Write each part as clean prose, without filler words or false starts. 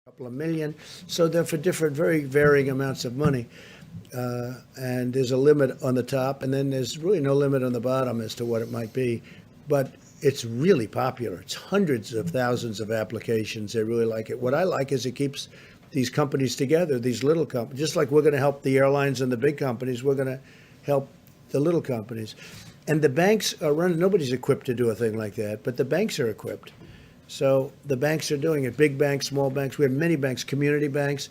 couple of million. So they're for different, very varying amounts of money. And there's a limit on the top, and then there's really no limit on the bottom as to what it might be. But it's really popular. It's hundreds of thousands of applications. They really like it. What I like is it keeps these companies together, these little companies. Just like we're going to help the airlines and the big companies, we're going to help the little companies. And the banks are running. Nobody's equipped to do a thing like that, but the banks are equipped. So the banks are doing it, big banks, small banks. We have many banks, community banks,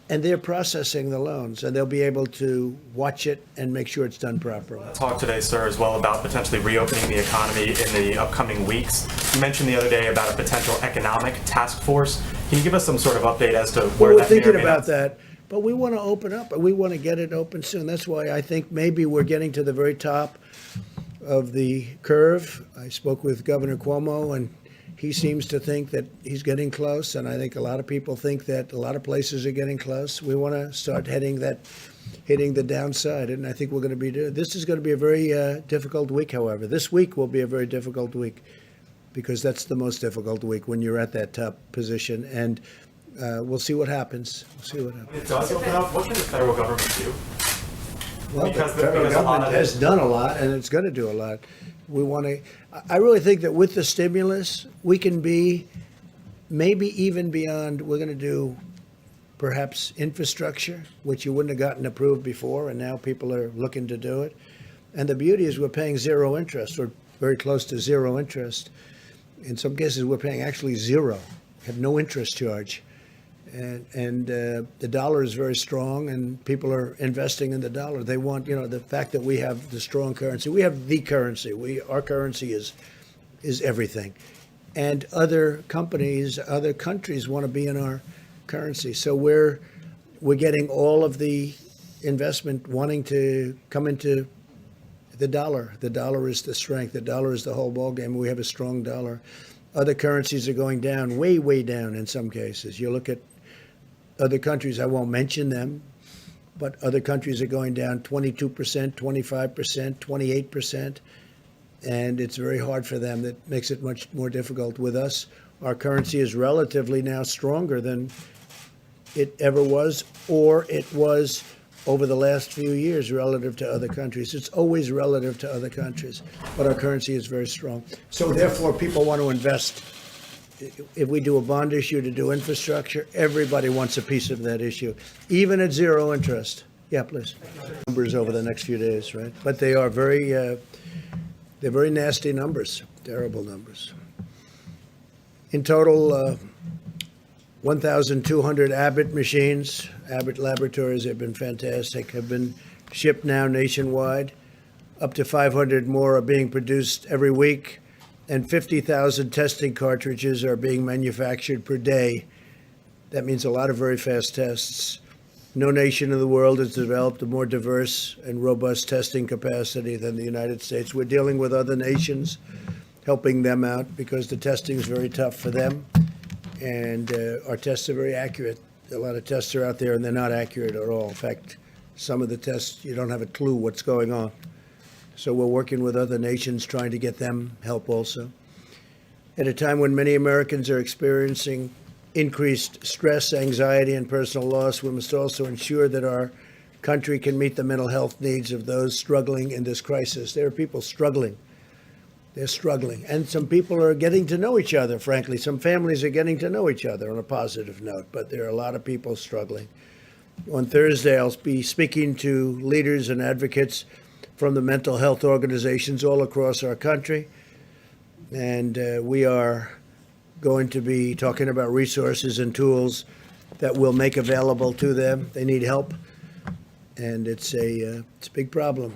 and they're processing the loans, and they'll be able to watch it and make sure it's done properly. Talk today, sir, as well about potentially reopening the economy in the upcoming weeks. You mentioned the other day about a potential economic task force. Can you give us some sort of update as to where we're that thinking may or may about not... that, but we want to open up, and we want to get it open soon. That's why I think maybe we're getting to the very top of the curve. I spoke with Governor Cuomo, and he seems to think that he's getting close, and I think a lot of people think that a lot of places are getting close. We want to start hitting the downside, and I think we're going to be doing. This is going to be a very difficult week, however. This week will be a very difficult week because that's the most difficult week when you're at that top position, and we'll see what happens. We'll see what happens. When it does open up, what can the federal government do? Well, the federal government has done a lot, and it's going to do a lot. We want to. I really think that with the stimulus, we can be maybe even beyond. We're going to do perhaps infrastructure, which you wouldn't have gotten approved before, and now people are looking to do it. And the beauty is we're paying zero interest, or very close to zero interest. In some cases, we're paying actually zero, have no interest charge. And the dollar is very strong, and people are investing in the dollar. They want, the fact that we have the strong currency. We have the currency. Our currency is everything. And other companies, other countries want to be in our currency. So we're getting all of the investment wanting to come into the dollar. The dollar is the strength. The dollar is the whole ballgame. We have a strong dollar. Other currencies are going down, way, way down in some cases. You look at other countries, I won't mention them, but other countries are going down 22%, 25%, 28%, and it's very hard for them. That makes it much more difficult. With us, our currency is relatively now stronger than it ever was, or it was over the last few years relative to other countries. It's always relative to other countries, but our currency is very strong. So therefore, people want to invest. If we do a bond issue to do infrastructure, everybody wants a piece of that issue, even at zero interest. Yeah, please. Numbers over the next few days, right? But they are they're very nasty numbers, terrible numbers. In total, 1,200 Abbott machines, Abbott laboratories have been fantastic, have been shipped now nationwide. Up to 500 more are being produced every week, and 50,000 testing cartridges are being manufactured per day. That means a lot of very fast tests. No nation in the world has developed a more diverse and robust testing capacity than the United States. We're dealing with other nations, helping them out because the testing is very tough for them. And our tests are very accurate. A lot of tests are out there and they're not accurate at all. In fact, some of the tests, you don't have a clue what's going on. So we're working with other nations trying to get them help also. At a time when many Americans are experiencing increased stress, anxiety, and personal loss, we must also ensure that our country can meet the mental health needs of those struggling in this crisis. There are people struggling. They're struggling. And some people are getting to know each other, frankly. Some families are getting to know each other on a positive note, but there are a lot of people struggling. On Thursday, I'll be speaking to leaders and advocates from the mental health organizations all across our country. And we are going to be talking about resources and tools that we'll make available to them. They need help. And it's a big problem.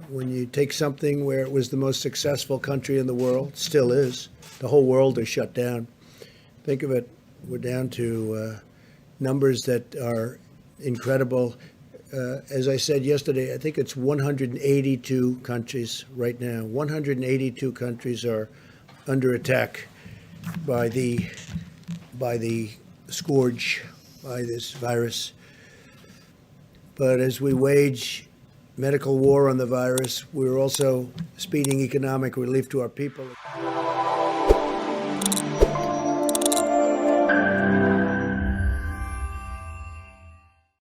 When you take something where it was the most successful country in the world, still is, the whole world is shut down. Think of it, we're down to numbers that are incredible. As I said yesterday, I think it's 182 countries right now. 182 countries are under attack by the scourge, by this virus. But as we wage medical war on the virus, we're also speeding economic relief to our people.